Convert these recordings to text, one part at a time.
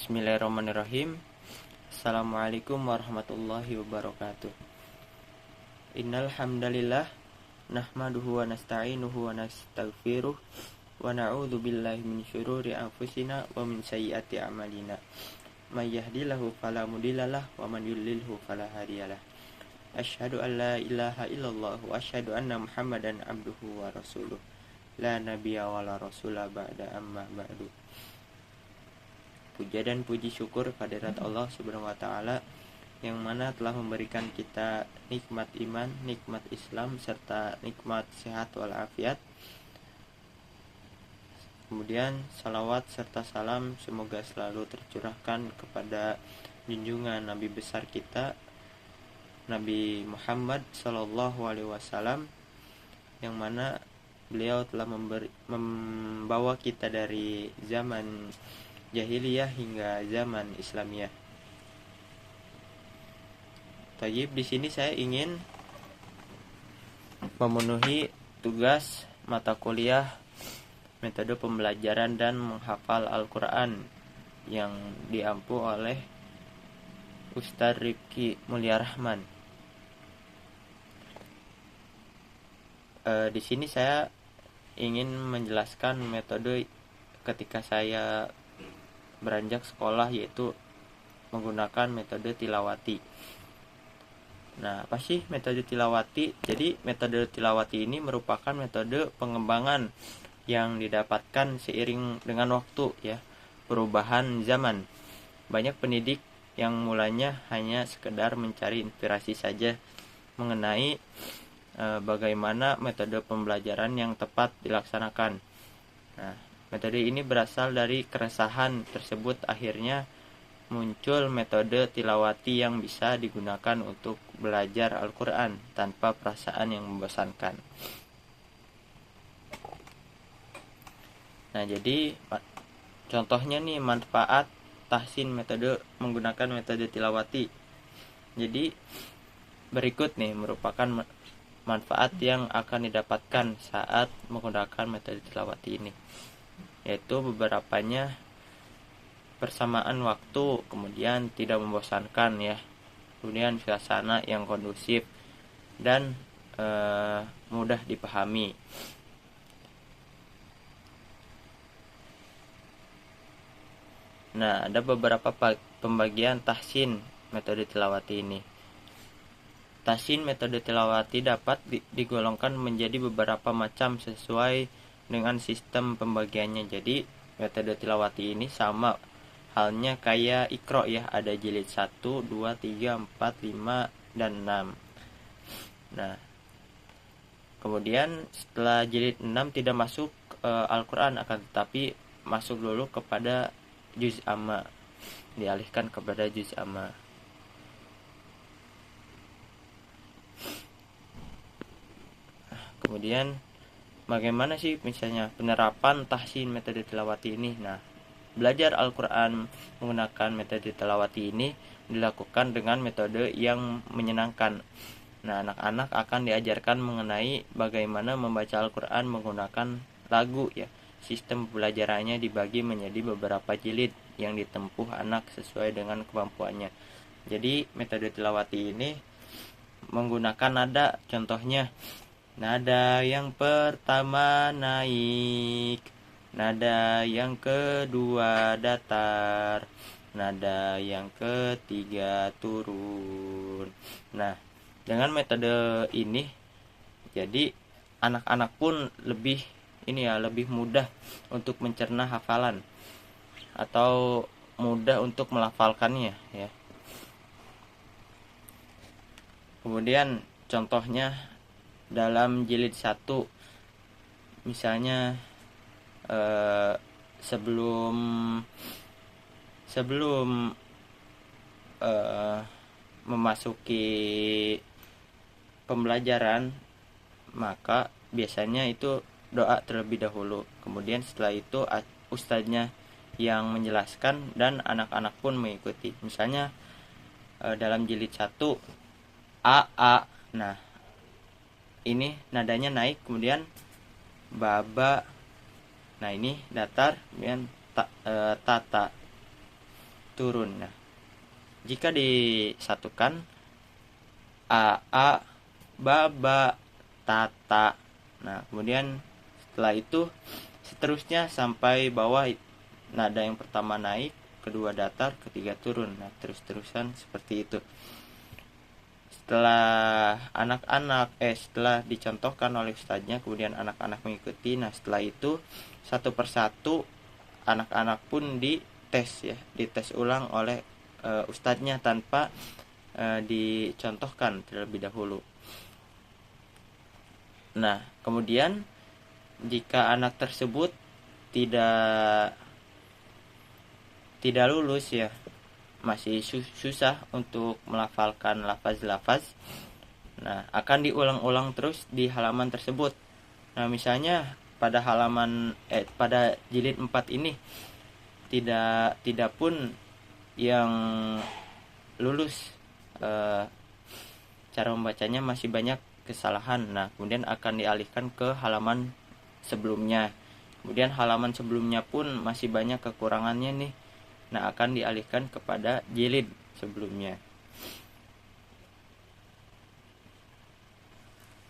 Bismillahirrahmanirrahim. Assalamualaikum warahmatullahi wabarakatuh. Innal hamdalillah nahmaduhu wa nasta'inuhu wa nastaghfiruh wa na'udzu billahi min syururi anfusina wa min sayyiati a'malina. May yahdihillahu fala mudhillalah wa man yudlilhu fala hadiyalah. Asyhadu an la ilaha illallah wa asyhadu anna Muhammadan abduhu wa rasuluh. La nabiyya wa la rasula ba'da amma ba'du. Puja dan puji syukur kehadirat Allah Subhanahu wa taala yang mana telah memberikan kita nikmat iman, nikmat Islam serta nikmat sehat walafiat. Kemudian salawat serta salam semoga selalu tercurahkan kepada junjungan Nabi besar kita Nabi Muhammad sallallahu alaihi wasallam yang mana beliau telah membawa kita dari zaman jahiliyah hingga zaman Islamiyah. Tayyib, di sini saya ingin memenuhi tugas mata kuliah metode pembelajaran dan menghafal Al-Quran yang diampu oleh Ustadz Rifki Mulia Rahman. Di sini saya ingin menjelaskan metode ketika saya beranjak sekolah, yaitu menggunakan metode tilawati. Nah, apa sih metode tilawati? Jadi metode tilawati ini merupakan metode pengembangan yang didapatkan seiring dengan waktu, ya, perubahan zaman. Banyak pendidik yang mulanya hanya sekedar mencari inspirasi saja mengenai bagaimana metode pembelajaran yang tepat dilaksanakan. Nah, metode ini berasal dari keresahan tersebut, akhirnya muncul metode tilawati yang bisa digunakan untuk belajar Al-Quran tanpa perasaan yang membosankan. Nah, jadi contohnya nih manfaat tahsin metode menggunakan metode tilawati. Jadi berikut nih merupakan manfaat yang akan didapatkan saat menggunakan metode tilawati ini, yaitu beberapanya: persamaan waktu, kemudian tidak membosankan, ya, kemudian suasana yang kondusif dan mudah dipahami. Nah, ada beberapa pembagian tahsin metode tilawati ini. Tahsin metode tilawati dapat digolongkan menjadi beberapa macam sesuai dengan sistem pembagiannya. Jadi metode tilawati ini sama halnya kayak Iqra, ya, ada jilid 1, 2, 3, 4, 5, dan 6. Nah, kemudian setelah jilid 6 tidak masuk Al-Quran, akan tetapi masuk dulu kepada juz amma, dialihkan kepada juz amma. Kemudian bagaimana sih misalnya penerapan tahsin metode tilawati ini? Nah, belajar Al-Quran menggunakan metode tilawati ini dilakukan dengan metode yang menyenangkan. Nah, anak-anak akan diajarkan mengenai bagaimana membaca Al-Quran menggunakan lagu, ya. Sistem pembelajarannya dibagi menjadi beberapa jilid yang ditempuh anak sesuai dengan kemampuannya. Jadi metode tilawati ini menggunakan nada, contohnya nada yang pertama naik, nada yang kedua datar, nada yang ketiga turun. Nah, dengan metode ini jadi anak-anak pun lebih mudah untuk mencerna hafalan atau mudah untuk melafalkannya, ya. Kemudian contohnya dalam jilid 1 misalnya sebelum memasuki pembelajaran, maka biasanya itu doa terlebih dahulu. Kemudian setelah itu ustadznya yang menjelaskan dan anak-anak pun mengikuti. Misalnya dalam jilid 1 A. Nah, ini nadanya naik, kemudian baba. Nah, ini datar, kemudian tata. turun. Nah, jika disatukan a baba tata. Nah, kemudian setelah itu seterusnya sampai bawah, nada yang pertama naik, kedua datar, ketiga turun. Nah, terus-terusan seperti itu. Setelah dicontohkan oleh ustadznya, kemudian anak-anak mengikuti. Nah, setelah itu satu persatu anak-anak pun dites ulang oleh ustadznya tanpa dicontohkan terlebih dahulu. Nah, kemudian jika anak tersebut tidak lulus ya, masih susah untuk melafalkan lafaz-lafaz, nah akan diulang-ulang terus di halaman tersebut. Nah, misalnya pada pada jilid 4 ini tidak pun yang lulus, cara membacanya masih banyak kesalahan. Nah, kemudian akan dialihkan ke halaman sebelumnya. Kemudian halaman sebelumnya pun masih banyak kekurangannya nih. Nah, akan dialihkan kepada jilid sebelumnya.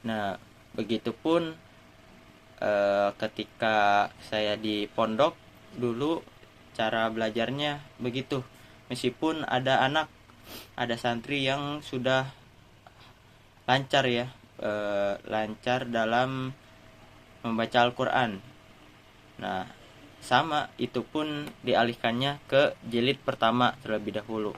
Nah, begitupun ketika saya di pondok dulu cara belajarnya begitu. Meskipun ada santri yang sudah lancar ya, lancar dalam membaca Al-Quran. Nah, sama, itu pun dialihkannya ke jilid pertama terlebih dahulu.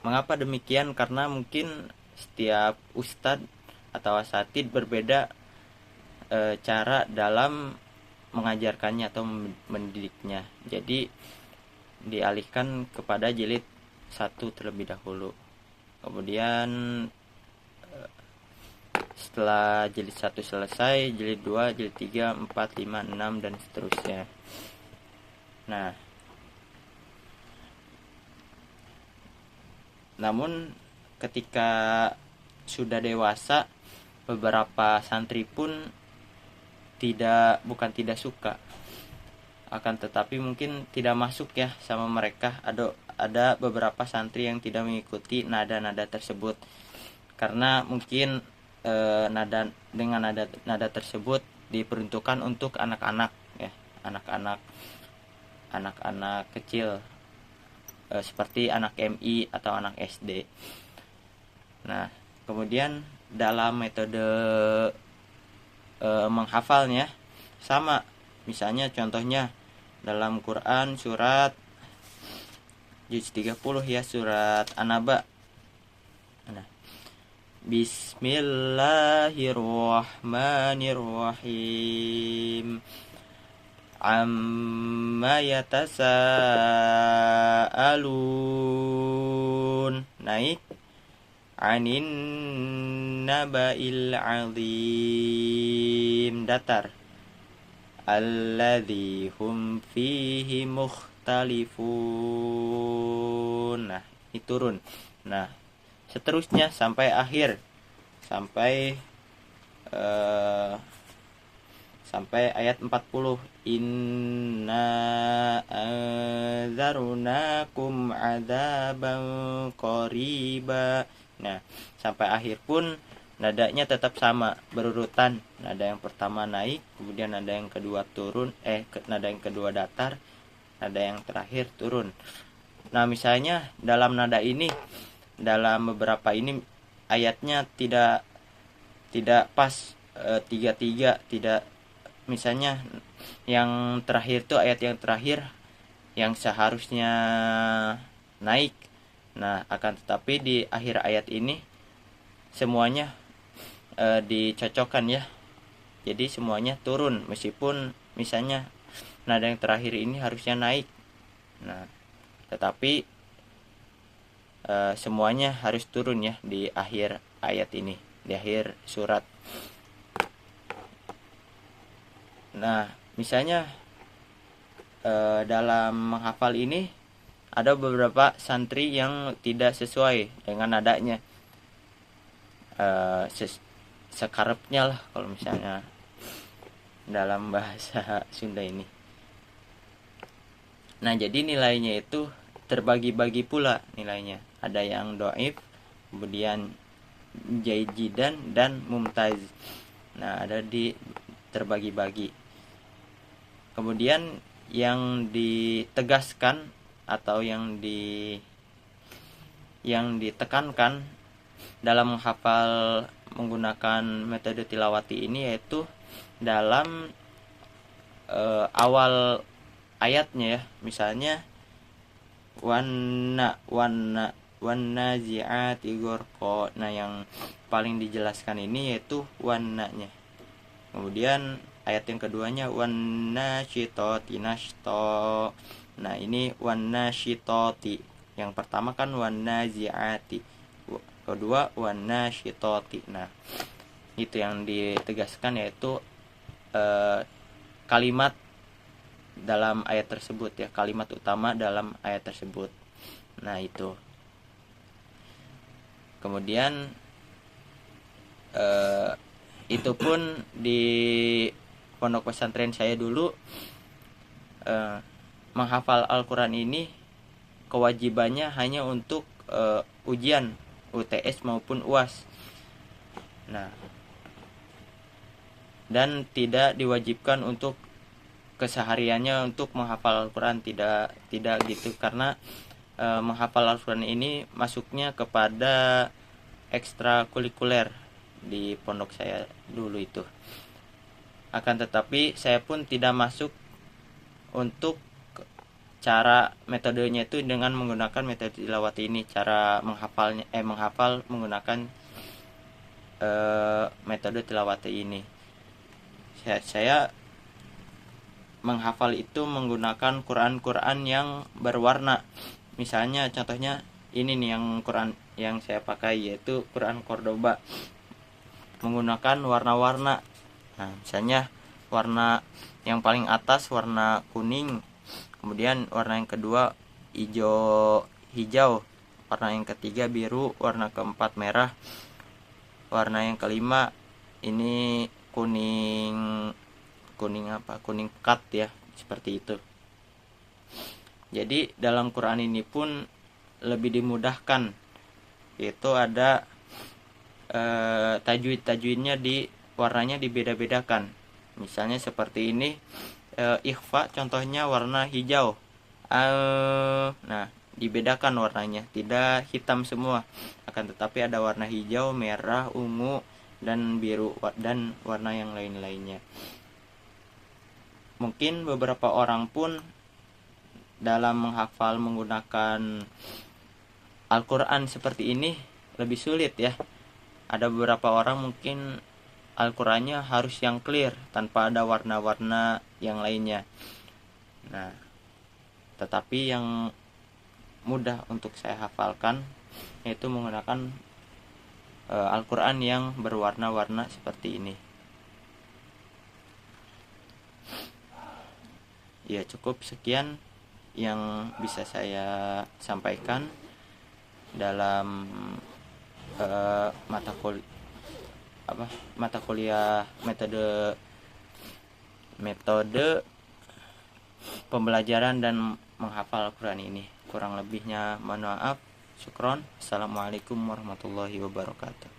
Mengapa demikian? Karena mungkin setiap ustadz atau asatid berbeda cara dalam mengajarkannya atau mendidiknya. Jadi dialihkan kepada jilid 1 terlebih dahulu. Kemudian setelah jilid 1 selesai, jilid 2, jilid 3, 4, 5, 6 dan seterusnya. Nah, namun ketika sudah dewasa, beberapa santri pun bukan tidak suka, akan tetapi mungkin tidak masuk ya sama mereka. Ada beberapa santri yang tidak mengikuti nada-nada tersebut karena mungkin nada tersebut diperuntukkan untuk anak-anak ya, anak-anak kecil, seperti anak MI atau anak SD. Nah, kemudian dalam metode menghafalnya sama. Misalnya contohnya dalam Quran surat juz 30 ya, surat An-Naba. Nah, Bismillahirrahmanirrahim. Amma yatasaalun. Naik. Anin naba'il azim. Datar. Alladzi hum fihi mukhtalifun. Nah, ini turun. Nah, seterusnya sampai akhir, sampai ayat 40. Inna anzarnakum adzaban qariba. Nah, sampai akhir pun nadanya tetap sama, berurutan. Nada yang pertama naik, kemudian nada yang kedua turun, nada yang kedua datar, nada yang terakhir turun. Nah, misalnya dalam nada ini, dalam beberapa ini ayatnya tidak pas, 3-3, tidak. Misalnya yang terakhir tuh ayat yang terakhir yang seharusnya naik. Nah, akan tetapi di akhir ayat ini semuanya dicocokkan ya. Jadi semuanya turun, meskipun misalnya nada yang terakhir ini harusnya naik. Nah, tetapi semuanya harus turun ya di akhir ayat ini, di akhir surat. Nah, misalnya dalam menghafal ini ada beberapa santri yang tidak sesuai dengan nadanya, sekarepnya lah kalau misalnya dalam bahasa Sunda ini. Nah, jadi nilainya itu terbagi-bagi pula nilainya. Ada yang doif, kemudian jayyidan dan mumtaz. Nah, ada di terbagi-bagi. Kemudian yang ditegaskan atau yang ditekankan dalam menghafal menggunakan metode tilawati ini yaitu dalam awal ayatnya ya. Misalnya wanna zi'ati ghorqa. Nah, yang paling dijelaskan ini yaitu wannanya. Kemudian ayat yang keduanya wanna syitoti nashto. Nah, ini wanna syitoti. Yang pertama kan wanna zi'ati, kedua wanna syitoti. Nah, itu yang ditegaskan yaitu kalimat dalam ayat tersebut ya, kalimat utama dalam ayat tersebut. Nah, itu. Kemudian itu pun di pondok pesantren saya dulu menghafal Al-Quran ini kewajibannya hanya untuk ujian UTS maupun UAS. Nah, dan tidak diwajibkan untuk kesehariannya untuk menghafal Al-Quran, tidak gitu, karena menghafal Al-Quran ini masuknya kepada ekstrakurikuler di pondok saya dulu itu. Akan tetapi saya pun tidak masuk untuk cara metodenya itu dengan menggunakan metode tilawati ini, cara menghafal menggunakan metode tilawati ini. Saya menghafal itu menggunakan Quran yang berwarna. Misalnya contohnya ini nih, yang Quran yang saya pakai yaitu Quran Cordoba, menggunakan warna-warna. Nah, misalnya warna yang paling atas warna kuning, kemudian warna yang kedua hijau, warna yang ketiga biru, warna keempat merah, warna yang kelima ini kuning pekat ya, seperti itu. Jadi dalam Quran ini pun lebih dimudahkan, yaitu ada tajwidnya di warnanya dibeda-bedakan. Misalnya seperti ini, ikhfa contohnya warna hijau. Nah, dibedakan warnanya, tidak hitam semua, akan tetapi ada warna hijau, merah, ungu, dan biru, dan warna yang lain-lainnya. Mungkin beberapa orang pun dalam menghafal menggunakan Al-Quran seperti ini lebih sulit ya. Ada beberapa orang mungkin Al-Qurannya harus yang clear tanpa ada warna-warna yang lainnya. Nah, tetapi yang mudah untuk saya hafalkan yaitu menggunakan Al-Quran yang berwarna-warna seperti ini. Ya, cukup sekian yang bisa saya sampaikan dalam mata kuliah metode pembelajaran dan menghafal Al-Quran ini. Kurang lebihnya mohon maaf. Syukron. Assalamualaikum warahmatullahi wabarakatuh.